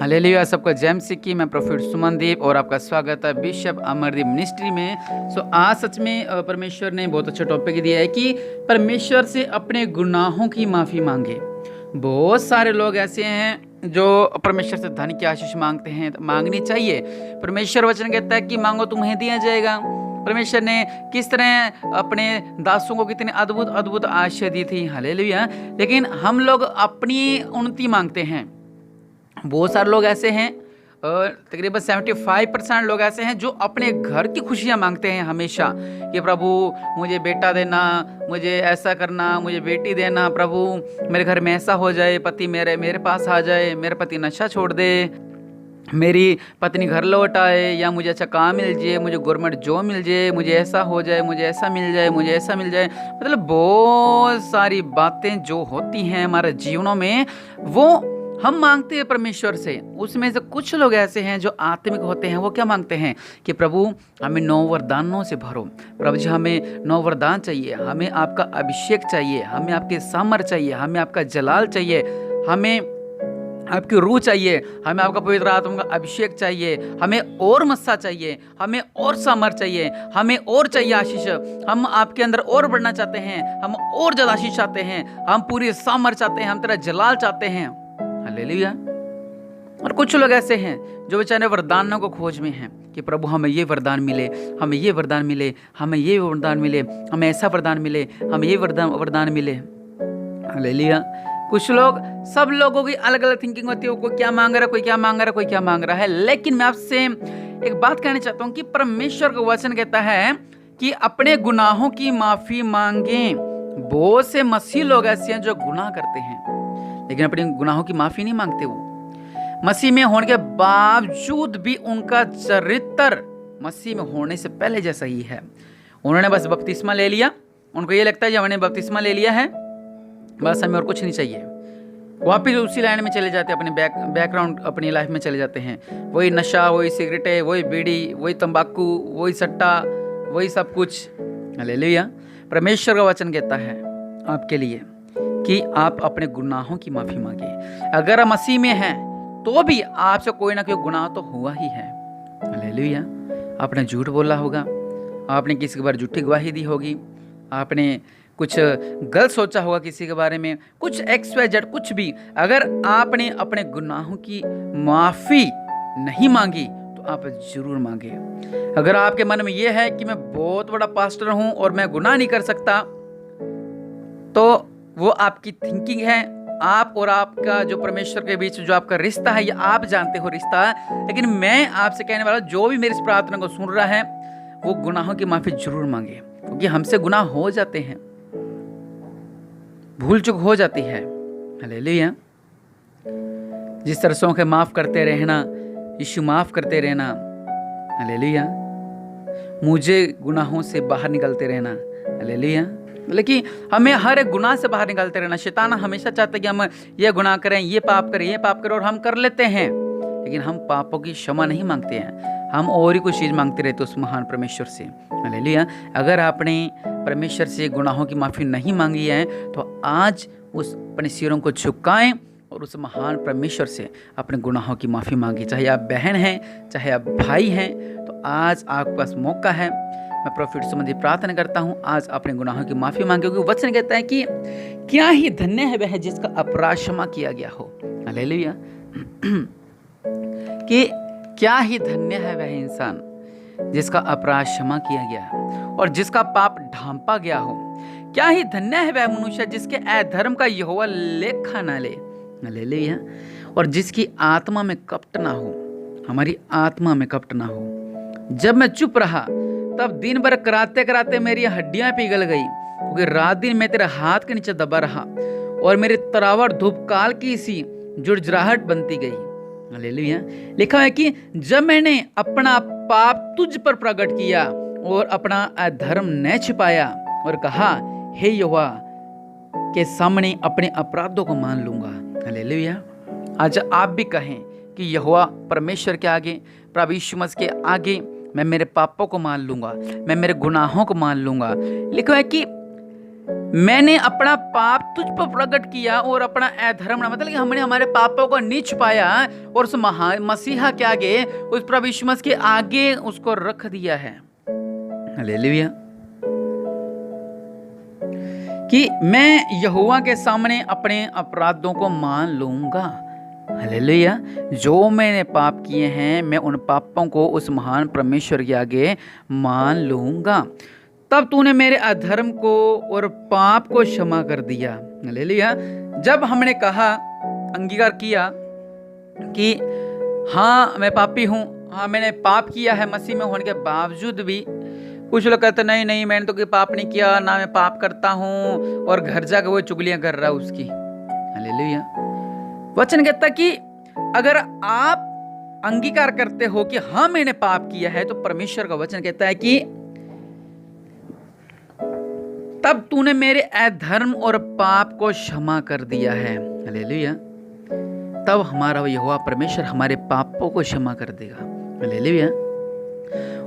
Hallelujah. सबको जय मसीह की। मैं प्रोफेट सुमनदीप और आपका स्वागत है बिशप अमरदीप मिनिस्ट्री में। आज सच में परमेश्वर ने बहुत अच्छा टॉपिक दिया है कि परमेश्वर से अपने गुनाहों की माफ़ी मांगे। बहुत सारे लोग ऐसे हैं जो परमेश्वर से धन की आशीष मांगते हैं। मांगनी चाहिए। परमेश्वर वचन कहता है कि मांगो तुम्हें दिया जाएगा। परमेश्वर ने किस तरह अपने दासों को कितने अद्भुत अद्भुत आशीष दी थी। हालेलुया। लेकिन हम लोग अपनी उन्नति मांगते हैं। बहुत सारे लोग ऐसे हैं, तकरीबन 75% लोग ऐसे हैं जो अपने घर की खुशियां मांगते हैं हमेशा कि प्रभु मुझे बेटा देना, मुझे ऐसा करना, मुझे बेटी देना, प्रभु मेरे घर में ऐसा हो जाए, पति मेरे पास आ जाए, मेरा पति नशा छोड़ दे, मेरी पत्नी घर लौट आए, या मुझे अच्छा काम मिल जाए, मुझे गवर्नमेंट जॉब मिल जाए, मुझे ऐसा हो जाए, मुझे ऐसा मिल जाए, मुझे ऐसा मिल जाए। मतलब बहुत सारी बातें जो होती हैं हमारे जीवनों में वो हम मांगते हैं परमेश्वर से। उसमें से कुछ लोग ऐसे हैं जो आत्मिक होते हैं। वो क्या मांगते हैं कि प्रभु हमें 9 वरदानों से भरो। प्रभु जी हमें 9 वरदान चाहिए, हमें आपका अभिषेक चाहिए, हमें आपके सामर्थ चाहिए, हमें आपका जलाल चाहिए, हमें आपकी रूह चाहिए, हमें आपका पवित्र आत्मा का अभिषेक चाहिए, हमें और मस्सा चाहिए, हमें और सामर्थ चाहिए, हमें और चाहिए आशीष। हम आपके अंदर और बढ़ना चाहते हैं, हम और ज़्यादा आशीष चाहते हैं, हम पूरी सामर्थ चाहते हैं, हम तेरा जलाल चाहते हैं। हालेलुया। और कुछ लोग ऐसे हैं जो बेचारे वरदानों को खोज में हैं कि प्रभु हमें ये वरदान मिले, हमें ये वरदान मिले, हमें ये वरदान मिले, हमें ऐसा वरदान मिले, हमें ये वरदान मिले। हालेलुया। कुछ लोग, सब लोगों की अलग अलग थिंकिंग होती है। कोई क्या मांग रहा है, कोई क्या मांग रहा है, कोई क्या मांग रहा है। लेकिन मैं आपसे एक बात कहना चाहता हूँ कि परमेश्वर का वचन कहता है कि अपने गुनाहों की माफी मांगें। बहुत से मसीह लोग ऐसे हैं जो गुनाह करते हैं लेकिन अपने गुनाहों की माफी नहीं मांगते। वो मसीह में होने के बावजूद भी उनका चरित्र मसीह में होने से पहले जैसा ही है। उन्होंने बस बपतिस्मा ले लिया, उनको ये लगता है जब हमने बपतिस्मा ले लिया है बस हमें और कुछ नहीं चाहिए। वापिस उसी लाइन में चले जाते हैं, अपने बैकग्राउंड अपनी लाइफ में चले जाते हैं। वही नशा, वही सिगरेटें, वही बीड़ी, वही तंबाकू, वही सट्टा, वही सब कुछ। हालेलुया। परमेश्वर का वचन कहता है आपके लिए कि आप अपने गुनाहों की माफी मांगे। अगर आप मसीह में हैं तो भी आपसे कोई ना कोई गुनाह तो हुआ ही है। हालेलुया। आपने झूठ बोला होगा, आपने किसी के बारे झूठी गवाही दी होगी, आपने कुछ गलत सोचा होगा किसी के बारे में, कुछ XYZ कुछ भी। अगर आपने अपने गुनाहों की माफी नहीं मांगी तो आप जरूर मांगे। अगर आपके मन में यह है कि मैं बहुत बड़ा पास्टर हूं और मैं गुनाह नहीं कर सकता, तो वो आपकी थिंकिंग है। आप और आपका जो परमेश्वर के बीच जो आपका रिश्ता है, ये आप जानते हो रिश्ता है। लेकिन मैं आपसे कहने वाला, जो भी मेरी इस प्रार्थना को सुन रहा है वो गुनाहों की माफी जरूर मांगे, क्योंकि हमसे गुनाह हो जाते हैं, भूल चूक हो जाती है। हालेलुया। जिस तरह सौ के माफ करते रहना, यीशु माफ करते रहना। हालेलुया। मुझे गुनाहों से बाहर निकलते रहना। हालेलुया। लेकिन हमें हर एक गुनाह से बाहर निकालते रहना। शैतान हमेशा चाहता है कि हम ये गुनाह करें, ये पाप करें, ये पाप करें, और हम कर लेते हैं। लेकिन हम पापों की क्षमा नहीं मांगते हैं, हम और ही कुछ चीज़ मांगते रहते उस महान परमेश्वर से। हालेलुया। अगर आपने परमेश्वर से गुनाहों की माफ़ी नहीं मांगी है तो आज उस अपने सिरों को झुकाएं और उस महान परमेश्वर से अपने गुनाहों की माफ़ी मांगी। चाहे आप बहन हैं, चाहे आप भाई हैं, तो आज आपके पास मौका है। मैं प्रोफेट सुमनदीप प्रार्थना करता हूँ, आज अपने गुनाहों की माफ़ी मांगे, क्योंकि वचन कहता है कि क्या ही धन्य है वह जिसका अपराध क्षमा किया गया हो। हालेलुया। कि क्या ही धन्य है वह इंसान जिसका अपराध क्षमा किया गया है और जिसका पाप ढांपा गया हो। क्या ही धन्य है वह मनुष्य जिसके अधर्म का यहोवा लेखा न ले। हालेलुया। और जिसकी आत्मा में कपट ना हो, हमारी आत्मा में कपट ना हो। जब मैं चुप रहा तब दिन भर कराते कराते मेरी हड्डियां पिघल गई, क्योंकि रात दिन मैं तेरे हाथ के नीचे दबा रहा और मेरी तरावर धूपकाल की सी जुड़जुड़ाहट बनती गई। हालेलुया। लिखा है कि जब मैंने अपना पाप तुझ पर प्रकट किया और अपना अधर्म न छिपाया और कहा हे यहोवा के सामने अपने अपराधों को मान लूंगा। हालेलुया। आज आप भी कहें कि यहोवा परमेश्वर के आगे, प्रभु यीशु मसीह के आगे मैं मेरे पापों को मान लूंगा, मैं मेरे गुनाहों को मान लूंगा। लिखा है कि मैंने अपना पाप तुझ पर प्रकट किया और अपना अधर्म, मतलब कि हमने हमारे पापों को नहीं छुपाया और उस मसीहा के आगे, उस प्रभु यीशु मसीह के आगे उसको रख दिया है। हालेलुया। कि मैं यहोवा के सामने अपने अपराधों को मान लूंगा। हालेलुया। जो मैंने पाप किए हैं मैं उन पापों को उस महान परमेश्वर के आगे मान लूंगा। तब तूने मेरे अधर्म को और पाप को क्षमा कर दिया। हालेलुया। जब हमने कहा, अंगीकार किया कि हाँ मैं पापी हूँ, हाँ मैंने पाप किया है, मसीह में होने के बावजूद भी कुछ लोग कहते नहीं नहीं मैंने तो कोई पाप नहीं किया, ना मैं पाप करता हूँ, और घर जाकर वो चुगलियां कर रहा है उसकी। हालेलुया। वचन कहता कि अगर आप अंगीकार करते हो कि हाँ मैंने पाप किया है, तो परमेश्वर का वचन कहता है कि तब तूने मेरे अधर्म और पाप को क्षमा कर दिया है। हालेलुया। तब हमारा यहोवा परमेश्वर हमारे पापों को क्षमा कर देगा। हालेलुया।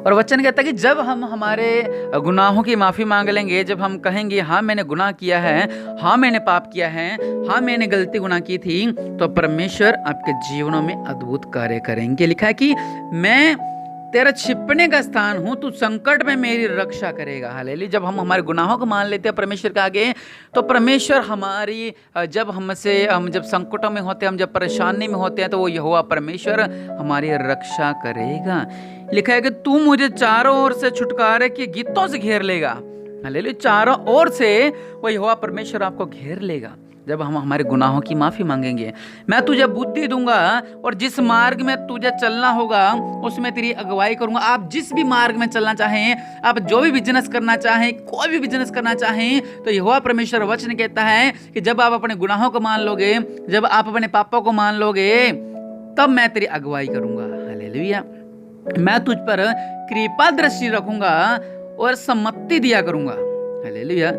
और वचन कहता है कि जब हम हमारे गुनाहों की माफी मांग लेंगे, जब हम कहेंगे हाँ मैंने गुनाह किया है, हाँ मैंने पाप किया है, हाँ मैंने गलती गुनाह की थी, तो परमेश्वर आपके जीवनों में अद्भुत कार्य करेंगे। लिखा है कि मैं तेरा छिपने का स्थान हूं, तू संकट में मेरी रक्षा करेगा। हालेलुया। जब हम हमारे गुनाहों को मान लेते हैं परमेश्वर के आगे, तो परमेश्वर हमारी जब हम जब संकटों में होते हैं, हम जब परेशानी में होते हैं, तो वो यहोवा परमेश्वर हमारी रक्षा करेगा। लिखा है कि तू मुझे चारों ओर से छुटकारे के गीतों से घेर लेगा। हालेलुया। चारों ओर से वो यहोवा परमेश्वर आपको घेर लेगा जब हम हमारे गुनाहों की माफी मांगेंगे। मैं तुझे बुद्धि दूंगा और जिस मार्ग में तुझे चलना होगा उसमें तेरी अगुवाई करूंगा। आप जिस भी मार्ग में चलना चाहें, आप जो भी बिजनेस करना चाहें, कोई भी बिजनेस करना चाहें, तो यहोवा परमेश्वर वचन कहता है कि जब आप अपने गुनाहों को मान लोगे, जब आप अपने पापों को मान लोगे, तब मैं तेरी अगुवाई करूंगा। हालेलुया। मैं तुझ पर कृपा दृष्टि रखूंगा और सम्मति दिया करूंगा। हालेलुया।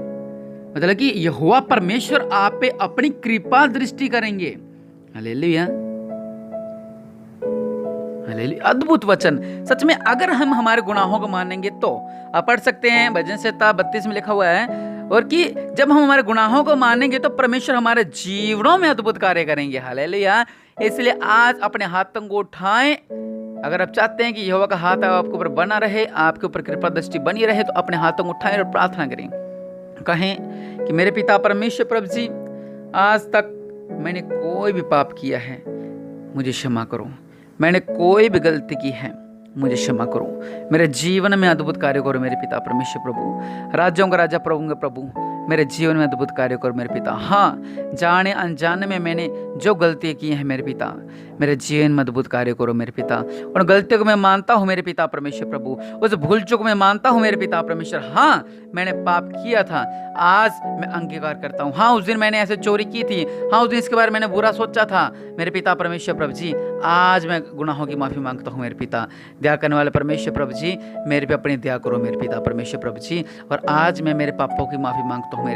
मतलब कि यहोवा परमेश्वर आप पे अपनी कृपा दृष्टि करेंगे। हालेलुया। हालेलुया। अद्भुत वचन। सच में अगर हम हमारे गुनाहों को मानेंगे तो आप पढ़ सकते हैं भजन संहिता 32 में लिखा हुआ है, और कि जब हम हमारे गुनाहों को मानेंगे तो परमेश्वर हमारे जीवनों में अद्भुत कार्य करेंगे। हालेलुया। इसलिए आज अपने हाथों को उठाएं। अगर आप चाहते हैं कि यहोवा का हाथ आपके ऊपर बना रहे, आपके ऊपर कृपा दृष्टि बनी रहे, तो अपने हाथों को उठाएं और प्रार्थना करें। कहें कि मेरे पिता परमेश्वर प्रभु जी, आज तक मैंने कोई भी पाप किया है, मुझे क्षमा करो। मैंने कोई भी गलती की है, मुझे क्षमा करो। मेरे जीवन में अद्भुत कार्य करो मेरे पिता परमेश्वर प्रभु। राज्यों का राजा, प्रभु के प्रभु, मेरे जीवन में अद्भुत कार्य करो मेरे पिता। हाँ, जाने अनजाने में मैंने जो गलतियाँ की हैं मेरे पिता, मेरे जीवन में अद्भुत कार्य करो मेरे पिता। उन गलतियों को मैं मानता हूँ मेरे पिता परमेश्वर प्रभु, उस भूल चूक मैं मानता हूँ मेरे पिता परमेश्वर। हाँ, मैंने पाप किया था, आज मैं अंगीकार करता हूँ। हाँ, उस दिन मैंने ऐसे चोरी की थी, हाँ उस दिन इसके बारे में मैंने बुरा सोचा था मेरे पिता परमेश्वर प्रभु जी। आज मैं गुनाहों की माफ़ी मांगता हूँ मेरे पिता। दया करने वाले परमेश्वर प्रभु जी, मेरे पे अपनी दया करो मेरे पिता परमेश्वर प्रभु जी। और आज मैं मेरे पापों की माफ़ी मांगता हूँ,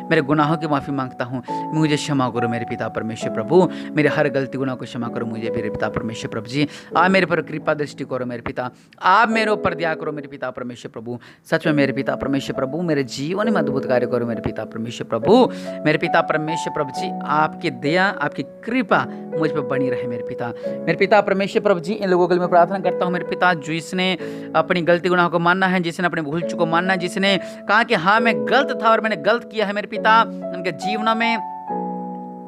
मेरे गुनाहों की माफ़ी मांगता हूँ। मुझे क्षमा करो मेरे पिता परमेश्वर प्रभु, मेरे हर गलती गुनाह को क्षमा करो मुझे मेरे पिता परमेश्वर प्रभु जी। आप मेरे पर कृपा दृष्टि करो मेरे पिता, आप मेरे ऊपर दया करो मेरे पिता परमेश्वर प्रभु। सच में मेरे पिता परमेश्वर प्रभु, मेरे जीवन में अद्भुत कार्य करो मेरे पिता परमेश्वर प्रभु। मेरे पिता परमेश्वर प्रभु जी, आपकी दया, आपकी कृपा मुझ पर बनी रहे मेरे पिता परमेश्वर प्रभु जी। इन लोगों के लिए मैं प्रार्थना करता हूँ मेरे पिता, जिसने अपनी गलती गुनाह को मानना है, जिसने अपने भूल चूक को मानना है, जिसने कहा कि हाँ मैं गलत था और मैंने गलत किया है मेरे पिता, उनके जीवनों में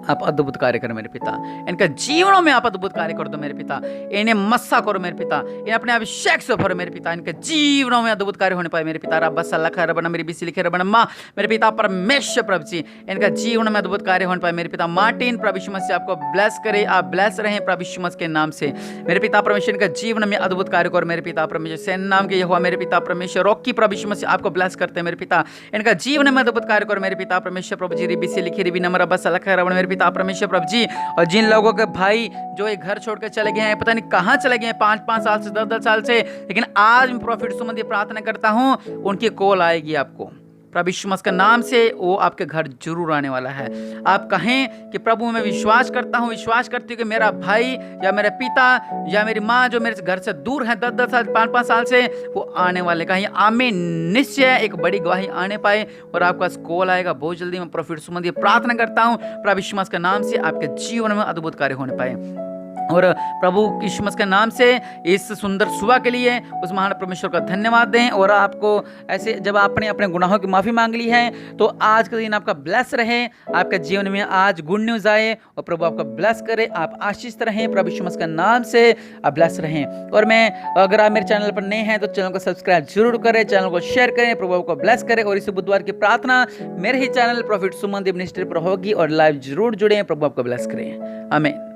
आप अद्भुत कार्य करो मेरे पिता। इनका जीवनों में आप अद्भुत कार्य कर दो मेरे पिता। इन्हें मस्सा करो मेरे पिता, इन्हें अपने अभिषेक से भरो मेरे पिता। इनके जीवनों में अद्भुत कार्य होने पाए मेरे पिता। रब बसा लखा रबना मेरी बिसी लिखे रबना माँ मेरे पिता परमेश्वर प्रभु जी, इनका जीवन में अद्भुत कार्य होने पाए मेरे पिता। मार्टिन प्रभु यीशु मसीह आपको ब्लेस करे, आप ब्लेस रहे प्रभु यीशु मसीह के नाम से मेरे पिता परमेश्वर। इनका जीवन में अद्भुत कार्य करो मेरे पिता परमेश्वर। सेन नाम के यहोवा मेरे पिता परमेश्वर। रॉकी प्रभु यीशु मसीह आपको ब्लेस करते हैं मेरे पिता। इनका जीवन में अद्भुत कार्य करो मेरे पिता परमेश्वर प्रभु जी। रिबी से लिखी रिबी नंबर बसा लखा रबना मेरे पिता परमेश्वर प्रभु जी। और जिन लोगों के भाई जो एक घर छोड़कर चले गए हैं, पता नहीं कहां चले गए हैं, 5-5 साल से 10-10 साल से, लेकिन आज मैं प्रॉफिट सुमन प्रार्थना करता हूं उनकी कॉल आएगी आपको। प्रभु यीशु मसीह के नाम से वो आपके घर जरूर आने वाला है। आप कहें कि प्रभु मैं विश्वास करता हूँ, विश्वास करती हूँ कि मेरा भाई या मेरे पिता या मेरी माँ जो मेरे घर से दूर है 10-10 साल 5-5 साल से, वो आने वाले। कहीं आमीन, निश्चय एक बड़ी गवाही आने पाए और आपका कॉल आएगा बहुत जल्दी। मैं प्रोफेट सुमन प्रार्थना करता हूँ प्रभु यीशु मसीह के नाम से आपके जीवन में अद्भुत कार्य होने पाए। और प्रभु यीशु मसीह के नाम से इस सुंदर सुबह के लिए उस महान परमेश्वर का धन्यवाद दें। और आपको ऐसे जब आपने अपने गुनाहों की माफ़ी मांग ली है तो आज का दिन आपका ब्लेस रहे, आपके जीवन में आज गुड न्यूज़ आए और प्रभु आपका ब्लेस करे, आप आशीषित रहें। प्रभु यीशु मसीह के नाम से आप ब्लेस रहें। और मैं अगर आप मेरे चैनल पर नए हैं तो चैनल को सब्सक्राइब जरूर करें, चैनल को शेयर करें, प्रभु आपको ब्लेस करें। और इस बुधवार की प्रार्थना मेरे ही चैनल प्रॉफिट सुमन मिनिस्ट्री पर होगी और लाइव जरूर जुड़े। प्रभु आपको ब्लेस करें। आमीन।